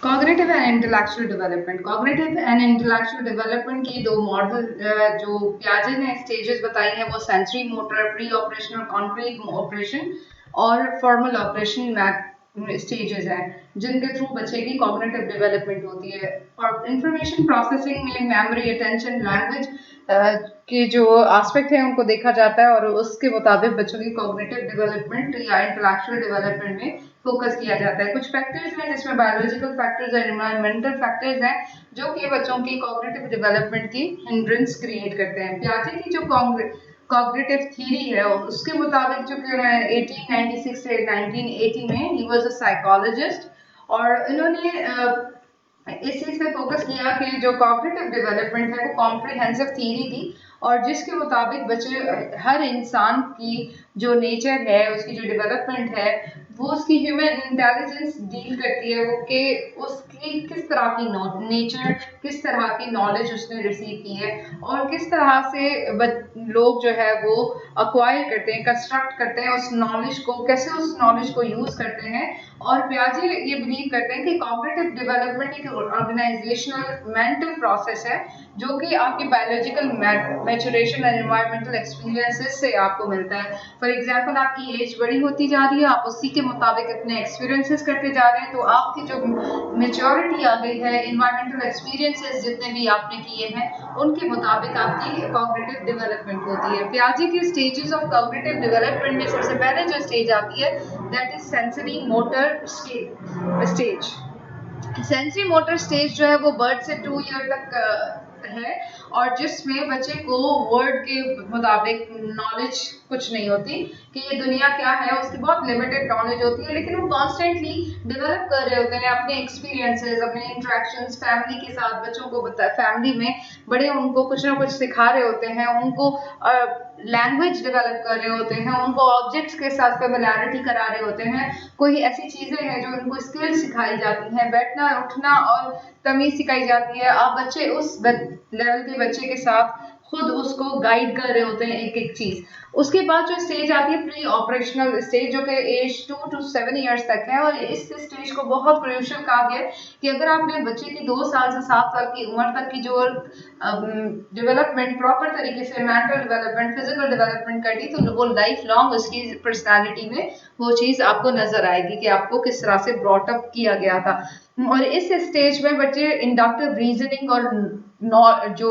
Cognitive and intellectual development. Cognitive and intellectual development की दो model जो पियाजे ने स्टेजेस बताई हैं वो sensory motor, pre operational concrete operation और फॉर्मल ऑपरेशन स्टेजेस हैं जिनके थ्रू बच्चे की कॉग्निटिव डेवलपमेंट होती है। और इंफॉर्मेशन प्रोसेसिंग में मेमोरी, अटेंशन, लैंग्वेज के जो एस्पेक्ट हैं उनको देखा जाता है और उसके मुताबिक बच्चों की कॉग्निटिव डेवलपमेंट या इंटेलेक्चुअल डेवलपमेंट में फोकस किया जाता है। कुछ फैक्टर्स हैं जिसमें बायोलॉजिकल फैक्टर्स और एनवायरमेंटल फैक्टर्स हैं जो कि बच्चों की कॉग्निटिव डेवलपमेंट की हिंड्रेंस क्रिएट करते हैं। पियाजे की जो कॉग्निटिव थ्योरी है उसके मुताबिक जो कि 1896 से 1980 में ही वाज अ साइकोलॉजिस्ट और इन्होंने इस चीज पे फोकस किया कि जो कॉग्निटिव डेवलपमेंट है वो कॉम्प्रिहेंसिव थ्योरी थी और जिसके मुताबिक बच्चे हर इंसान की जो नेचर है उसकी जो डेवलपमेंट है वो उसकी ह्यूमन इंटेलिजेंस डील करती है वो कि उसकी किस तरह की नेचर, किस तरह की नॉलेज उसने रिसीव की है और किस तरह से लोग जो है वो अक्वायर करते हैं, कंस्ट्रक्ट करते हैं उस नॉलेज को, कैसे उस नॉलेज को यूज करते हैं। और पियाजे ये बिलीव करते हैं कि कॉग्निटिव डेवलपमेंट एक ऑर्गेनाइजेशनल मेंटल प्रोसेस है जो कि आपकी बायोलॉजिकल मैचुरेशन और एनवायरमेंटल एक्सपीरियंसेस से आपको मिलता है। फॉर एग्जांपल आपकी एज बड़ी होती जा रही है, आप उसी के मुताबिक अपने एक्सपीरियंसेस करते जा रहे हैं तो आपकी जो मेच्योरिटी आ गई है, एनवायरमेंटल एक्सपीरियंसेस जितने भी आपने किए हैं उनके मुताबिक आपकी कॉग्निटिव डेवलपमेंट होती है। पियाजे के स्टेजेस ऑफ कॉग्निटिव डेवलपमेंट में सबसे पहले जो स्टेज आती है that is sensory motor stage. Sensory motor stage जो है वो बर्थ से 2 ईयर तक है और जिसमें बच्चे को वर्ड के मुताबिक नॉलेज कुछ नहीं होती कि ये दुनिया क्या है, उसकी बहुत लिमिटेड नॉलेज होती है लेकिन वो कॉन्स्टेंटली डेवलप कर रहे होते हैं अपने एक्सपीरियंसेस, अपने इंटरेक्शंस फैमिली के साथ। बच्चों को फैमिली में बड़े उनको कुछ ना कुछ सिखा रहे होते हैं, उनको लैंग्वेज डेवलप कर रहे होते हैं, उनको ऑब्जेक्ट्स के साथ फेमिलियरिटी करा रहे होते हैं, कोई ऐसी चीजें हैं जो उनको स्किल्स सिखाई जाती हैं, बैठना उठना और तमीज सिखाई जाती है। आप बच्चे उस लेवल के बच्चे के साथ खुद उसको गाइड कर रहे होते हैं एक एक चीज। उसके बाद जो स्टेज आती है प्री ऑपरेशनल स्टेज जो कि एज 2 to 7 ईयर्स तक है और इस स्टेज को बहुत क्रूशियल कहा गया है कि अगर आपने बच्चे की 2 साल से 7 साल की उम्र तक की जो डेवलपमेंट प्रॉपर तरीके से मेंटल डेवलपमेंट, फिजिकल डेवलपमेंट कर दी तो वो लाइफ लॉन्ग उसकी पर्सनालिटी में वो चीज आपको नजर आएगी कि आपको किस तरह से ब्रॉट अप किया गया था। और इस स्टेज में बच्चे इंडक्टिव रीजनिंग और जो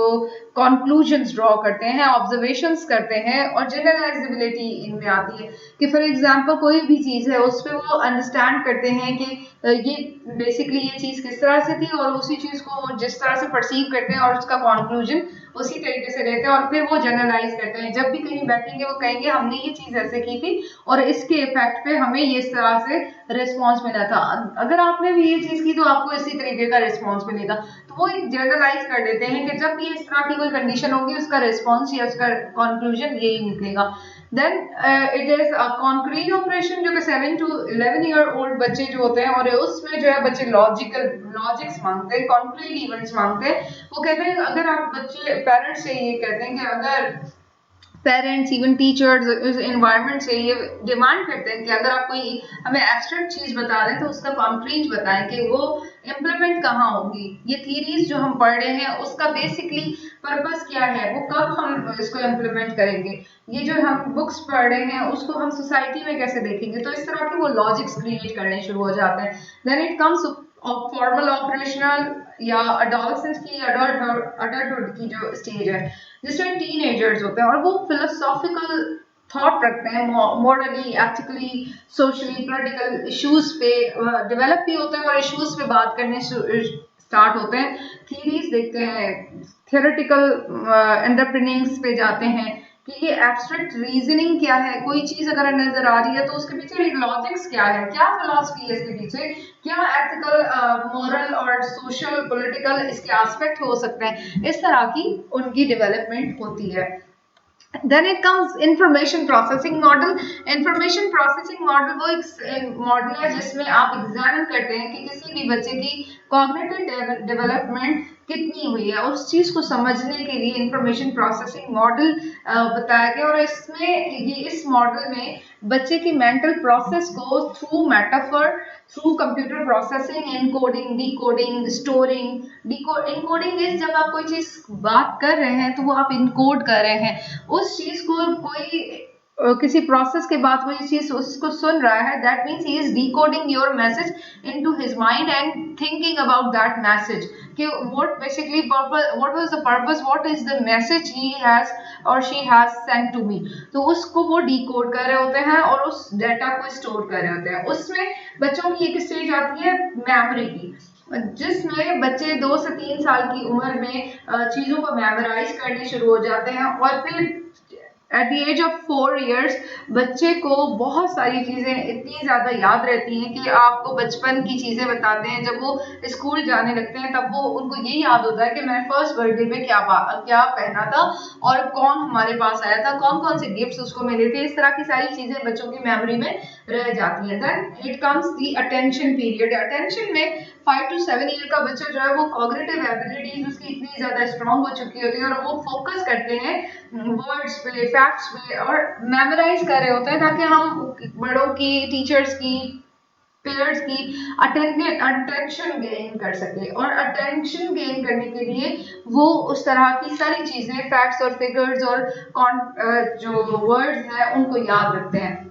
कंक्लूजन्स ड्रॉ करते हैं, ऑब्जर्वेशंस करते हैं और जनरलाइजेबिलिटी इनमें आती है कि फॉर एग्जांपल कोई भी चीज़ है उस पर वो अंडरस्टैंड करते हैं कि ये बेसिकली ये चीज़ किस तरह से थी और उसी चीज़ को जिस तरह से परसीव करते हैं और उसका कंक्लूजन उसी तरीके से लेते हैं और फिर वो जनरलाइज करते हैं। जब भी कहीं बैठेंगे वो कहेंगे हमने ये चीज़ ऐसे की थी और इसके इफेक्ट पे हमें ये इस तरह से रिस्पॉन्स मिला था, अगर आपने भी ये चीज़ की तो आपको इसी तरीके का रिस्पॉन्स मिलेगा। तो वो एक जनरलाइज कर देते हैं कि जब भी इस तरह की कोई कंडीशन होगी उसका रिस्पॉन्स या उसका कंक्लूजन यही निकलेगा। Then it is a concrete operation जो कि 7 to 11 ईयर ओल्ड बच्चे जो होते हैं और उसमें जो है बच्चे लॉजिक्स मांगते हैं, कॉन्क्रीट इवेंट्स मांगते हैं। वो कहते हैं अगर आप बच्चे पेरेंट्स से ये कहते हैं कि अगर पेरेंट्स इवन टीचर्स इस एनवायरनमेंट से ये डिमांड करते हैं कि अगर आप कोई हमें एब्स्ट्रैक्ट चीज बता रहे हैं तो उसका कॉन्क्रीट बताएं कि वो इम्प्लीमेंट कहाँ होगी। ये थीरीज जो हम पढ़ रहे हैं उसका बेसिकली पर्पस क्या है, वो कब हम इसको इम्प्लीमेंट करेंगे, ये जो हम बुक्स पढ़ रहे हैं उसको हम सोसाइटी में कैसे देखेंगे। तो इस तरह के वो लॉजिक्स क्रिएट करने शुरू हो जाते हैं। Then it comes formal operational या अडोलसेंस की अडल्टहुड की जो स्टेज है जिसमें टीनेजर्स होते हैं और वो फिलोसॉफिकल थॉट रखते हैं, morally, ethically, socially, political issues पे डेवलप भी होते हैं और इश्यूज पे बात करने स्टार्ट होते हैं, थीरीज देखते हैं, थियोरेटिकल अंडरपिनिंग्स पे जाते हैं कि ये एब्स्ट्रैक्ट रीजनिंग क्या है, कोई चीज अगर नजर आ रही है तो उसके पीछे लॉजिक्स क्या है, क्या फिलॉसफी है इसके पीछे, क्या एथिकल, मॉरल और सोशल पॉलिटिकल इसके एस्पेक्ट हो सकते हैं। इस तरह की उनकी डेवलपमेंट होती है। Then it comes information processing model. Information processing model वो एक मॉडल है जिसमें आप एग्जामिन करते हैं कि किसी भी बच्चे की कॉग्निटिव डेवलपमेंट कितनी हुई है। उस चीज को समझने के लिए इंफॉर्मेशन प्रोसेसिंग मॉडल बताया गया और इसमें ये इस मॉडल में बच्चे की मेंटल प्रोसेस को through metaphor, through computer processing, encoding, decoding, storing. Encoding is जब आप कोई चीज बात कर रहे हैं तो वो आप इनकोड कर रहे हैं, उस चीज को कोई किसी प्रोसेस के बाद कोई चीज उसको सुन रहा है, that means he is decoding your message into his mind and thinking about that message कि what basically purpose, what was the purpose, what is the message he has or she has sent to me. तो उसको वो decode कर रहे होते हैं और उस डाटा को स्टोर कर रहे होते हैं। उसमें बच्चों की एक स्टेज आती है मेमोरी की, जिसमें बच्चे 2 से 3 साल की उम्र में चीजों को मेमोराइज करने शुरू हो जाते हैं और फिर at the age of 4 years बच्चे को बहुत सारी चीज़ें इतनी ज़्यादा याद रहती हैं कि आपको बचपन की चीज़ें बताते हैं। जब वो स्कूल जाने लगते हैं तब वो उनको ये याद होता है कि मैं फर्स्ट बर्थडे में क्या पहना था और कौन हमारे पास आया था, कौन कौन से गिफ्ट्स उसको मिले थे। इस तरह की सारी चीज़ें बच्चों की मेमोरी में रह जाती हैं। Then it comes the attention period. Attention में 5 to 7 ईयर का बच्चा जो है वो कॉग्निटिव एबिलिटीज उसकी इतनी ज़्यादा स्ट्रांग हो चुकी होती है और वो फोकस करते हैं वर्ड्स पे, फैक्ट्स पे और मेमोराइज कर रहे होते हैं ताकि हम बड़ों की, टीचर्स की, पेयर्स की अटेंशन गेन कर सके। और अटेंशन गेन करने के लिए वो उस तरह की सारी चीज़ें, फैक्ट्स और फिगर्स और जो वर्ड्स हैं उनको याद रखते हैं।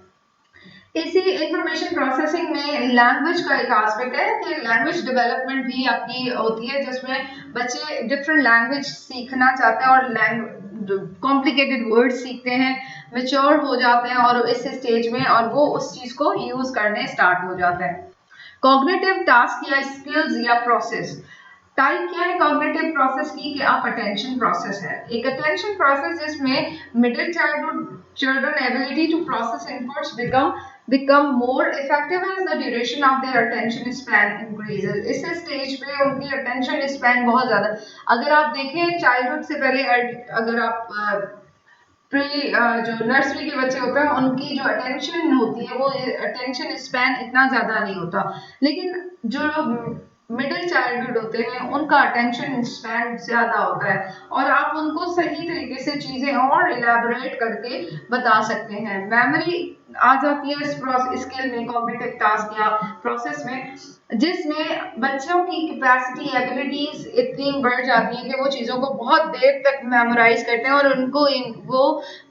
इसी इंफॉर्मेशन प्रोसेसिंग में लैंग्वेज का एक एस्पेक्ट है कि लैंग्वेज डेवलपमेंट भी आपकी होती है, जिसमें बच्चे डिफरेंट लैंग्वेज सीखना चाहते हैं और कॉम्प्लिकेटेड वर्ड सीखते हैं, मेच्योर हो जाते हैं और इस स्टेज में और वो उस चीज़ को यूज करने स्टार्ट हो जाते हैं। कॉग्निटिव टास्क या स्किल्स या प्रोसेस टाइप क्या है कॉग्निटिव प्रोसेस की, कि आप अटेंशन प्रोसेस है। एक अटेंशन प्रोसेस जिसमें middle childhood children ability to process inputs become more effective as the duration of their attention span increases। इस स्टेज पे उनकी attention span बहुत ज़्यादा, अगर आप देखें चाइल्डहुड से पहले, अगर आप प्री जो नर्सरी के बच्चे होते हैं उनकी जो अटेंशन होती है वो अटेंशन स्पैन इतना ज़्यादा नहीं होता, लेकिन जो मिडिल चाइल्डहुड होते हैं उनका अटेंशन स्पैन ज़्यादा होता है और आप उनको सही तरीके से चीज़ें और इलेबोरेट करके बता सकते हैं। मेमोरी आ जाती है इस स्किल में, कॉग्निटिव टास्क या प्रोसेस में, जिसमें बच्चों की कैपेसिटी, एबिलिटीज इतनी बढ़ जाती है कि वो चीज़ों को बहुत देर तक मेमोराइज करते हैं और उनको वो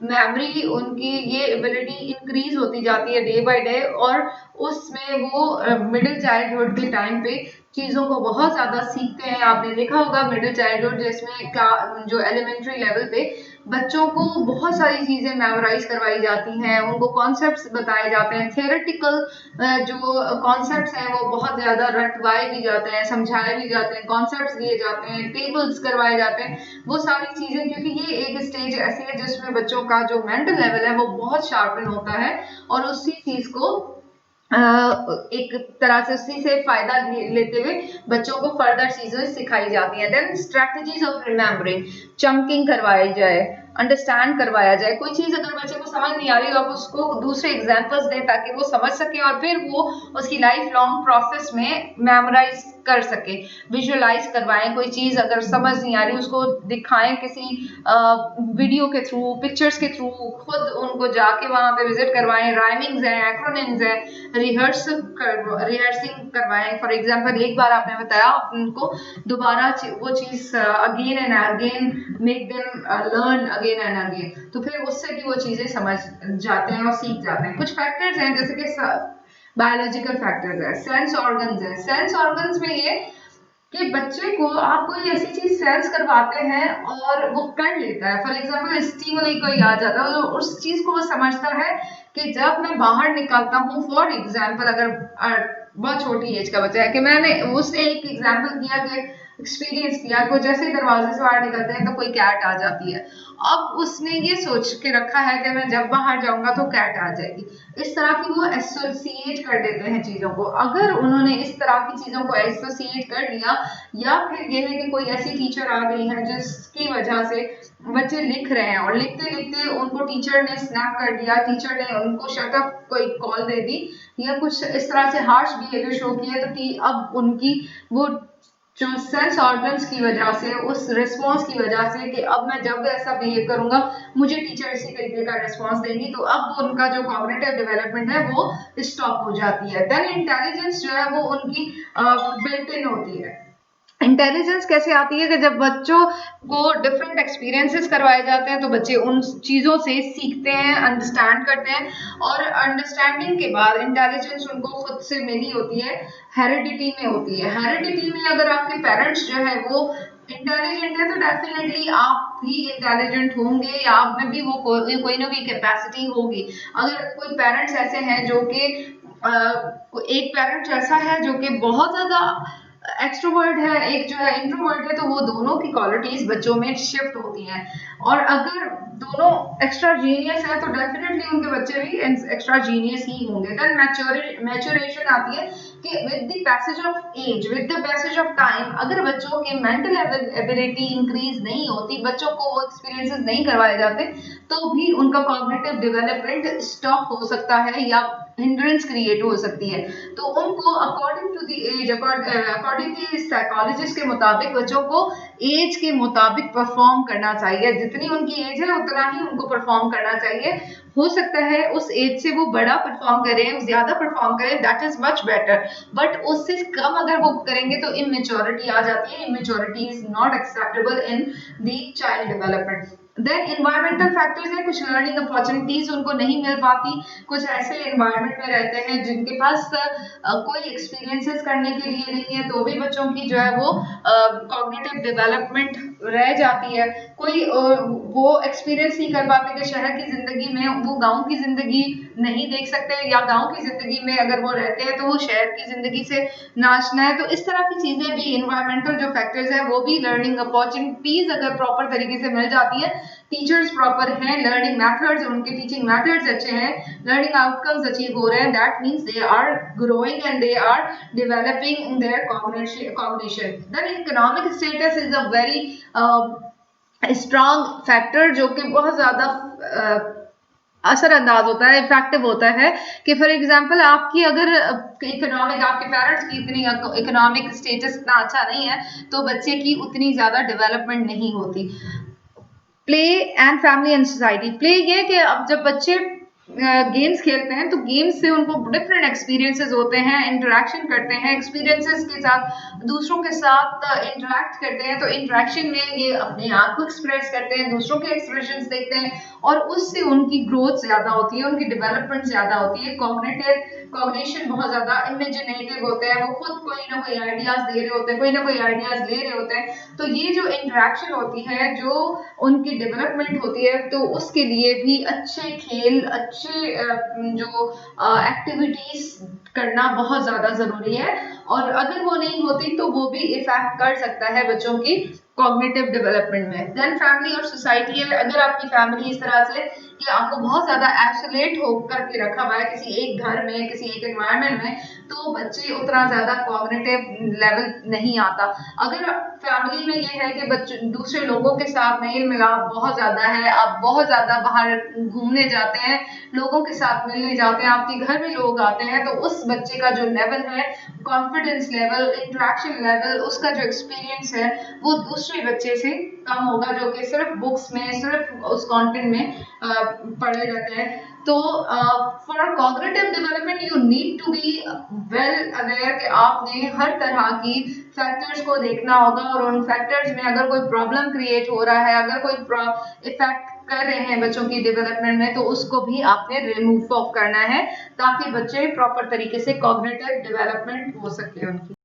मेमोरी, उनकी ये एबिलिटी इंक्रीज होती जाती है डे बाय डे और उसमें वो मिडिल चाइल्डहुड के टाइम पे चीज़ों को बहुत ज़्यादा सीखते हैं। आपने देखा होगा मिडिल चाइल्डहुड जिसमें जो एलिमेंट्री लेवल पे बच्चों को बहुत सारी चीज़ें मेमोराइज करवाई जाती हैं, उनको कॉन्सेप्ट्स बताए जाते हैं, थियोरेटिकल जो कॉन्सेप्ट्स हैं वो बहुत ज़्यादा रटवाए भी जाते हैं, समझाए भी जाते हैं, कॉन्सेप्ट्स दिए जाते हैं, टेबल्स करवाए जाते हैं, वो सारी चीज़ें, क्योंकि ये एक स्टेज ऐसी है जिसमें बच्चों का जो मेंटल लेवल है वो बहुत शार्पन होता है और उसी चीज़ को एक तरह से उसी से फायदा लेते हुए बच्चों को फर्दर चीजें सिखाई जाती हैं। Then strategies of remembering, chunking करवाई जाए, अंडरस्टैंड करवाया जाए। कोई चीज अगर बच्चे को समझ नहीं आ रही, आप उसको दूसरे एग्जांपल्स दें ताकि वो समझ सके और फिर वो उसकी लाइफ लॉन्ग प्रोसेस में मेमोराइज कर सके। विजुअलाइज करवाएं, कोई चीज अगर समझ नहीं आ रही उसको दिखाएं किसी वीडियो के थ्रू, पिक्चर्स के थ्रू, खुद उनको जाके वहां पे विजिट करवाएं। राइमिंग्स हैं, एक्रोनिम्स हैं, रिहर्सिंग करवाएं। फॉर एग्जांपल एक बार आपने बताया, उनको दोबारा वो चीज again and again make them learn again and again, तो फिर उससे भी वो चीजें समझ जाते हैं और सीख जाते हैं। कुछ फैक्टर्स हैं जैसे कि बायोलॉजिकल फैक्टर्स है, सेंस ऑर्गन्स है। सेंस ऑर्गन्स में ये कि बच्चे को आप कोई ऐसी चीज सेंस करवाते हैं और वो कर लेता है। फॉर एग्जाम्पल स्टीमुली कोई आ जाता है तो उस चीज को वो समझता है कि जब मैं बाहर निकलता हूँ, फॉर एग्जाम्पल अगर बहुत छोटी एज का बच्चा है, कि मैंने उससे एक एग्जाम्पल किया कि एक्सपीरियंस किया कि जैसे ही दरवाजे से बाहर निकलते हैं तो कोई कैट आ जाती है। अब उसने ये सोच के रखा है कि मैं जब बाहर जाऊंगा तो कैट आ जाएगी। इस तरह की वो एसोसिएट कर देते हैं चीजों को। अगर उन्होंने इस तरह की चीजों को एसोसिएट कर लिया, या फिर ये है कि कोई ऐसी टीचर आ गई है जिसकी वजह से बच्चे लिख रहे हैं और लिखते लिखते उनको टीचर ने स्नैप कर दिया, टीचर ने उनको शटअप कोई कॉल दे दी या कुछ इस तरह से हार्श बिहेवियर शो किया, तो कि अब उनकी वो जो सेंस ऑर्गन्स की वजह से, उस रिस्पॉन्स की वजह से कि अब मैं जब ऐसा बिहेव करूंगा मुझे टीचर इसी तरीके का रिस्पॉन्स देंगी, तो अब उनका जो कॉग्निटिव डेवलपमेंट है वो स्टॉप हो जाती है। देन इंटेलिजेंस जो है वो उनकी बिल्ट इन होती है। इंटेलिजेंस कैसे आती है कि जब बच्चों को डिफरेंट एक्सपीरियंसेस करवाए जाते हैं तो बच्चे उन चीज़ों से सीखते हैं, अंडरस्टैंड करते हैं, और अंडरस्टैंडिंग के बाद इंटेलिजेंस उनको खुद से मिली होती है, हेरिडिटी में होती है। हेरिडिटी में अगर आपके पेरेंट्स जो है वो इंटेलिजेंट है तो डेफिनेटली आप भी इंटेलिजेंट होंगे, या आप में भी वो कोई ना कोई कैपेसिटी होगी। अगर कोई पेरेंट्स ऐसे हैं जो कि एक पेरेंट ऐसा है जो कि बहुत ज्यादा एक्सट्रोवर्ट है, एक जो है इंट्रोवर्ट है, तो वो दोनों की क्वालिटीज बच्चों में शिफ्ट होती हैं। और अगर दोनों एक्स्ट्रा जीनियस है तो डेफिनेटली उनके बच्चे भी एक्स्ट्रा जीनियस ही होंगे। देन मैच्योरेशन आती है कि with the passage of age, with the passage of time, अगर बच्चों की मेंटल एबिलिटी इंक्रीज नहीं होती, बच्चों को वो एक्सपीरियंसेस नहीं करवाए जाते, तो भी उनका कॉग्निटिव डेवलपमेंट स्टॉप हो सकता है या हिंड्रेंस क्रिएट हो सकती है। तो उनको according to the age, according to psychologist के मुताबिक बच्चों को एज के मुताबिक परफॉर्म करना चाहिए। जितनी उनकी एज है उतना ही उनको परफॉर्म करना चाहिए। हो सकता है उस एज से वो बड़ा परफॉर्म करें, ज्यादा परफॉर्म करें, that is much better, but उससे कम अगर वो करेंगे तो इमेच्योरिटी आ जाती है। Immaturity is not acceptable in the child development. Then environmental factors है, कुछ लर्निंग अपॉर्चुनिटीज उनको नहीं मिल पाती, कुछ ऐसे इन्वायरमेंट में रहते हैं जिनके पास कोई एक्सपीरियंसेस करने के लिए नहीं है, तो भी बच्चों की जो है वो कॉग्निटिव डेवलपमेंट रह जाती है। कोई वो एक्सपीरियंस नहीं कर पाते कि शहर की जिंदगी में वो गांव की जिंदगी नहीं देख सकते, या गांव की जिंदगी में अगर वो रहते हैं तो वो शहर की जिंदगी से नाचना है। तो इस तरह की चीजें भी, इन्वायरमेंटल जो फैक्टर्स है वो भी, लर्निंग अपॉर्चुनिटीज अगर प्रॉपर तरीके से मिल जाती है, टीचर्स प्रॉपर हैं, लर्निंग मेथड्स, उनके टीचिंग मेथड्स अच्छे हैं, लर्निंग आउटकम्स अचीव हो रहे हैं, that means they are growing and they are developing their cognition. Then economic status is a very strong factor जो कि बहुत ज्यादा असरअंदाज होता है, इफेक्टिव होता है। कि फॉर एग्जांपल आपकी अगर इकोनॉमिक, आपके पेरेंट्स की इतनी इकोनॉमिक स्टेटस इतना अच्छा नहीं है तो बच्चे की उतनी ज्यादा डेवलपमेंट नहीं होती। Play and family and society. Play ये कि अब जब बच्चे गेम्स खेलते हैं तो गेम्स से उनको डिफरेंट एक्सपीरियंसेस होते हैं, इंटरेक्शन करते हैं, एक्सपीरियंसेस के साथ दूसरों के साथ इंटरेक्ट करते हैं, तो इंटरेक्शन में ये अपने आप को एक्सप्रेस करते हैं, दूसरों के एक्सप्रेशंस देखते हैं, और उससे उनकी ग्रोथ ज्यादा होती है, उनकी डेवलपमेंट ज्यादा होती है। कॉग्निशन बहुत ज्यादा इमेजिनेटिव होते हैं, वो खुद कोई ना कोई आइडियाज दे रहे होते हैं, कोई ना कोई आइडियाज ले रहे होते हैं। तो ये जो इंटरेक्शन होती है, जो उनकी डेवलपमेंट होती है, तो उसके लिए भी अच्छे खेल, अच्छे जो एक्टिविटीज करना बहुत ज्यादा जरूरी है। और अगर वो नहीं होती तो वो भी इफेक्ट कर सकता है बच्चों की कॉग्निटिव डेवलपमेंट में। देन फैमिली और सोसाइटी है। अगर आपकी फैमिली इस तरह से कि आपको बहुत ज्यादा आइसोलेट होकर के रखा हुआ है किसी एक घर में, किसी एक एनवायरनमेंट में, तो बच्चे उतना ज्यादा कॉग्निटिव लेवल नहीं आता। अगर फैमिली में ये है कि बच्चे दूसरे लोगों के साथ मेल मिलाप बहुत ज्यादा है, आप बहुत ज्यादा बाहर घूमने जाते हैं, लोगों के साथ मिलने जाते हैं, आपके घर में लोग आते हैं, तो उस बच्चे का जो लेवल है, कॉन्फिडेंस लेवल, इंटरेक्शन लेवल, उसका जो एक्सपीरियंस है वो दूसरे बच्चे से कम होगा जो कि सिर्फ बुक्स में, सिर्फ उस कंटेंट में पढ़े रहते हैं। तो for cognitive development you need to be well aware कि आपने हर तरह की फैक्टर्स को देखना होगा, और उन फैक्टर्स में अगर कोई प्रॉब्लम क्रिएट हो रहा है, अगर कोई इफेक्ट कर रहे हैं बच्चों की डेवलपमेंट में, तो उसको भी आपने रिमूव ऑफ करना है ताकि बच्चे प्रॉपर तरीके से कॉग्निटिव डेवलपमेंट हो सके उनकी।